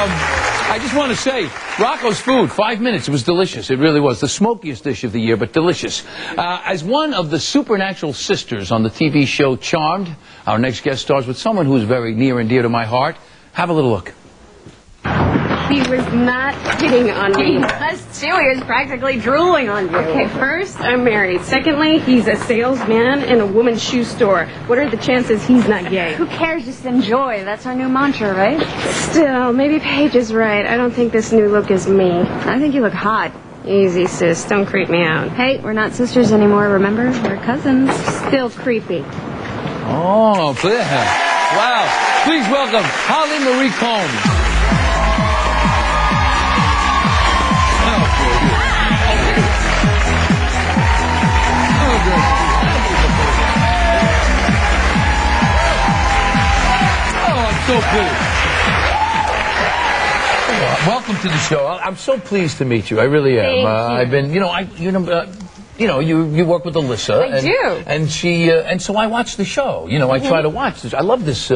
I just want to say, Rocco's food, 5 minutes, it was delicious. It really was. The smokiest dish of the year, but delicious. As one of the supernatural sisters on the TV show Charmed, our next guest stars with someone who is very near and dear to my heart. Have a little look. He was not hitting on me. He was too. He was practically drooling on you. Okay, first, I'm married. Secondly, he's a salesman in a woman's shoe store. What are the chances he's not gay? Who cares? Just enjoy. That's our new mantra, right? Still, maybe Paige is right. I don't think this new look is me. I think you look hot. Easy, sis. Don't creep me out. Hey, we're not sisters anymore, remember? We're cousins. Still creepy. Oh, yeah. Wow. Please welcome Holly Marie Combs. So pleased. Welcome to the show. I'm so pleased to meet you. I really am. Thank you. I've been, you work with Alyssa. I do. And she, and so I watch the show. I try to watch this. I love this.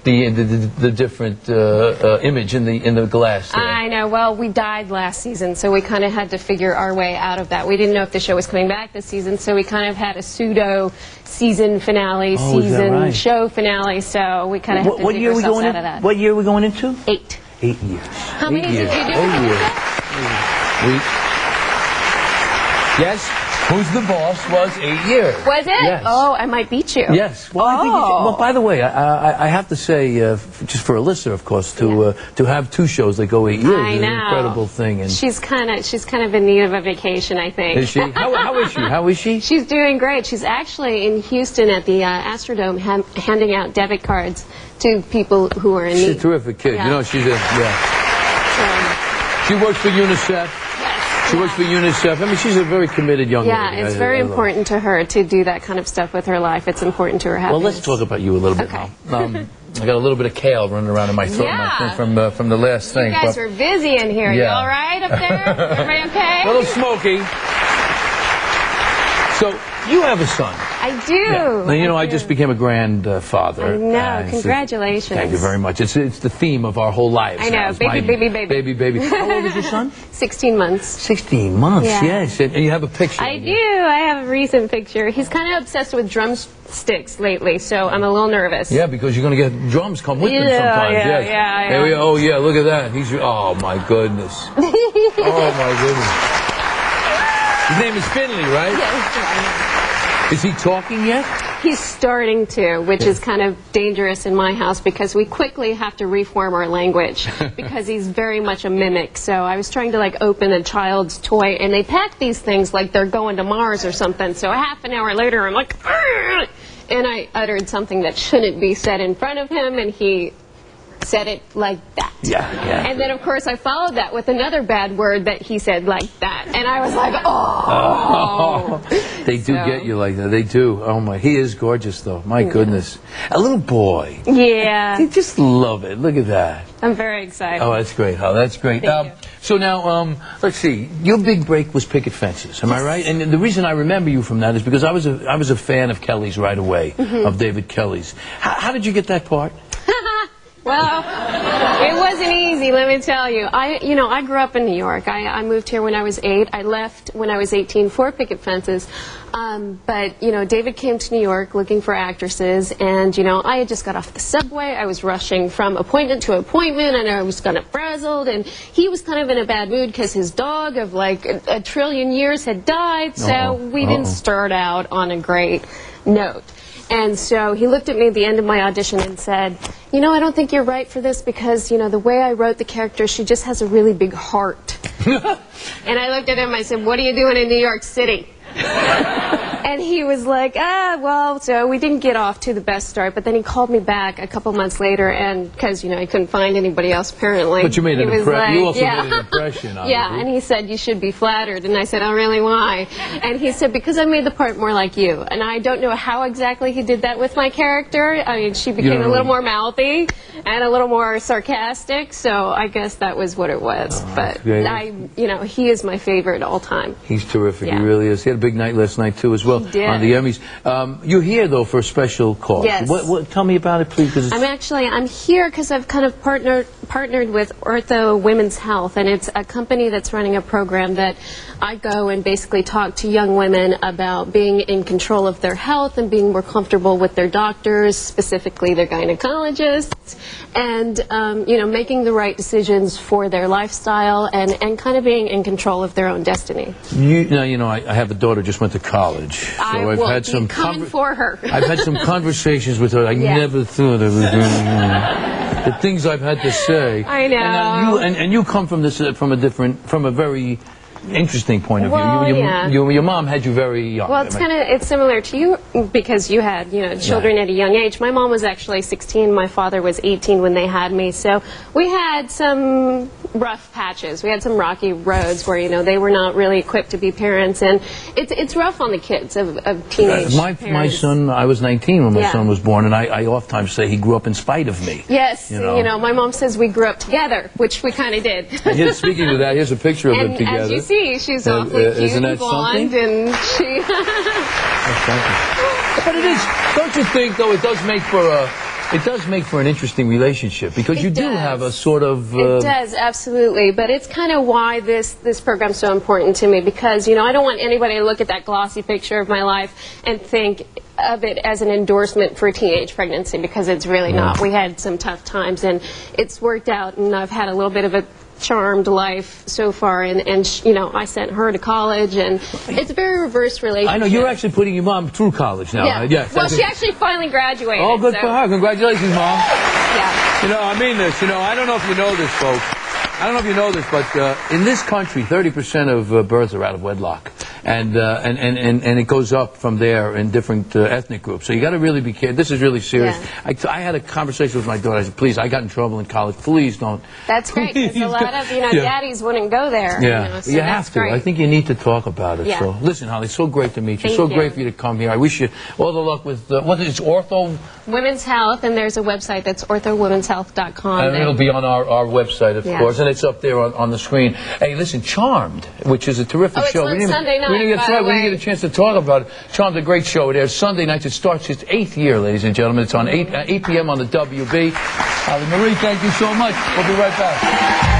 The different image in the glass there. I know. Well, we died last season, so we kind of had to figure our way out of that. We didn't know if the show was coming back this season, so we kind of had a pseudo season finale, show finale. So we kind of had to dig ourselves out of that. What year are we going into? 8. 8 years. How many did you do? 8 years. Yes. Who's the Boss was 8 years. Was it? Yes. Oh, I might beat you. Yes. Well, I think you should, well, by the way, I have to say, just for Alyssa, of course, to have 2 shows that go 8 years is an incredible thing. And she's kind of in need of a vacation, I think. Is she? How is she? How is she? She's doing great. She's actually in Houston at the Astrodome handing out debit cards to people who are in need. She's a terrific kid. Yeah. She's a she works for UNICEF. She works for UNICEF. I mean, she's a very committed young lady. Yeah, it's very important to her to do that kind of stuff with her life. It's important to her happiness. Well, let's talk about you a little bit now. I got a little bit of kale running around in my throat, I think, from the last thing. You guys are busy in here. You all right up there? Everybody okay? A little smoky. So, you have a son. I do. Yeah. I just became a grandfather. I know. Congratulations. Thank you very much. It's the theme of our whole lives. I know. Baby. How old is your son? 16 months. 16 months, yes. And you have a picture. I do. I have a recent picture. He's kind of obsessed with drumsticks lately, so I'm a little nervous. Yeah, because you're going to get drums come with them sometimes. Yeah. Oh, yeah, look at that. Oh, my goodness. Oh, my goodness. His name is Finley, right? Yes. Is he talking yet? He's starting to, which is kind of dangerous in my house because we quickly have to reform our language because he's very much a mimic. So I was trying to open a child's toy and they pack these things like they're going to Mars or something. So a half an hour later I'm like, argh! And I uttered something that shouldn't be said in front of him and he said it like that. Yeah. And then, of course, I followed that with another bad word that he said like that. And I was like, oh. They do get you like that. They do. Oh, my. He is gorgeous, though. My goodness. A little boy. Yeah. They just love it. Look at that. I'm very excited. Oh, that's great. Oh, that's great. Thank you. So now, let's see. Your big break was Picket Fences. Am I right? And the reason I remember you from that is because I was a fan of Kelly's right away, of David Kelly's. How did you get that part? Well, it wasn't easy, let me tell you. I grew up in New York. I moved here when I was 8. I left when I was 18 for Picket Fences. But David came to New York looking for actresses, and, I had just got off the subway. I was rushing from appointment to appointment, and I was kind of frazzled, and he was kind of in a bad mood because his dog of, a trillion years had died, so we didn't start out on a great note. And so he looked at me at the end of my audition and said, I don't think you're right for this because, the way I wrote the character, she just has a really big heart. And I looked at him, I said, what are you doing in New York City? And he was like, well, so we didn't get off to the best start, but then he called me back a couple months later, and because, he couldn't find anybody else, apparently. But you made an impression. You also made an impression on and he said, you should be flattered. And I said, oh, really, why? And he said, because I made the part more like you. And I don't know how exactly he did that with my character. I mean, she became a little more mouthy and a little more sarcastic, so I guess that was what it was. But he is my favorite all time. He's terrific. He really is. He had a big night last night, too, as well, on the Emmys. You're here, though, for a special cause. Yes. Tell me about it, please. I'm here because I've kind of partnered partnered with Ortho Women's Health, and it's a company that's running a program that I go and basically talk to young women about being in control of their health and being more comfortable with their doctors, specifically their gynecologists, and making the right decisions for their lifestyle and kind of being in control of their own destiny. I have a daughter just went to college, so I've had some coming for her. I've had some conversations with her. I never thought of it. The things I've had to say. I know. And you come from this from a very interesting point of view. Well, Your mom had you very young. Well, it's similar to you because you had children at a young age. My mom was actually 16. My father was 18 when they had me. So we had some rough patches. We had some rocky roads where they were not really equipped to be parents, and it's rough on the kids of teenage parents. My son, I was 19 when my son was born, and I oftentimes say he grew up in spite of me. Yes, my mom says we grew up together, which we kind of did. And speaking of that, here's a picture of them together. As you see, she's awfully cute and blonde, and she... But it is, don't you think, though, it does make for an interesting relationship, because you do have a sort of... It does, absolutely. But it's kind of why this program's so important to me, because, I don't want anybody to look at that glossy picture of my life and think of it as an endorsement for teenage pregnancy, because it's really not. We had some tough times, and it's worked out, and I've had a little bit of a charmed life so far, and I sent her to college, and it's a very reverse relationship. I know, you're actually putting your mom through college now. Yeah. Yes, well, she actually finally graduated. Oh, good for her. Congratulations, Mom. Yeah. I mean this. I don't know if you know this, folks. I don't know if you know this, but in this country, 30% of births are out of wedlock. And it goes up from there in different ethnic groups. So you got to really be careful. This is really serious. Yeah. I had a conversation with my daughter. I said, please, I got in trouble in college. Please don't. That's great, because a lot of daddies wouldn't go there. Yeah, So you have to. Great. I think you need to talk about it. Yeah. So listen, Holly, so great to meet you. Thank so you. great for you to come here. I wish you all the luck with what is it, Ortho Women's Health, and there's a website that's orthowomenshealth.com. And it'll be on our website, of course, and it's up there on the screen. Hey, listen, Charmed, which is a terrific show. It's on Sunday night, we didn't get a chance to talk about it. Charmed, a great show. It airs Sunday nights. It starts its 8th year, ladies and gentlemen. It's on 8 p.m. on the WB. Holly Marie, thank you so much. We'll be right back.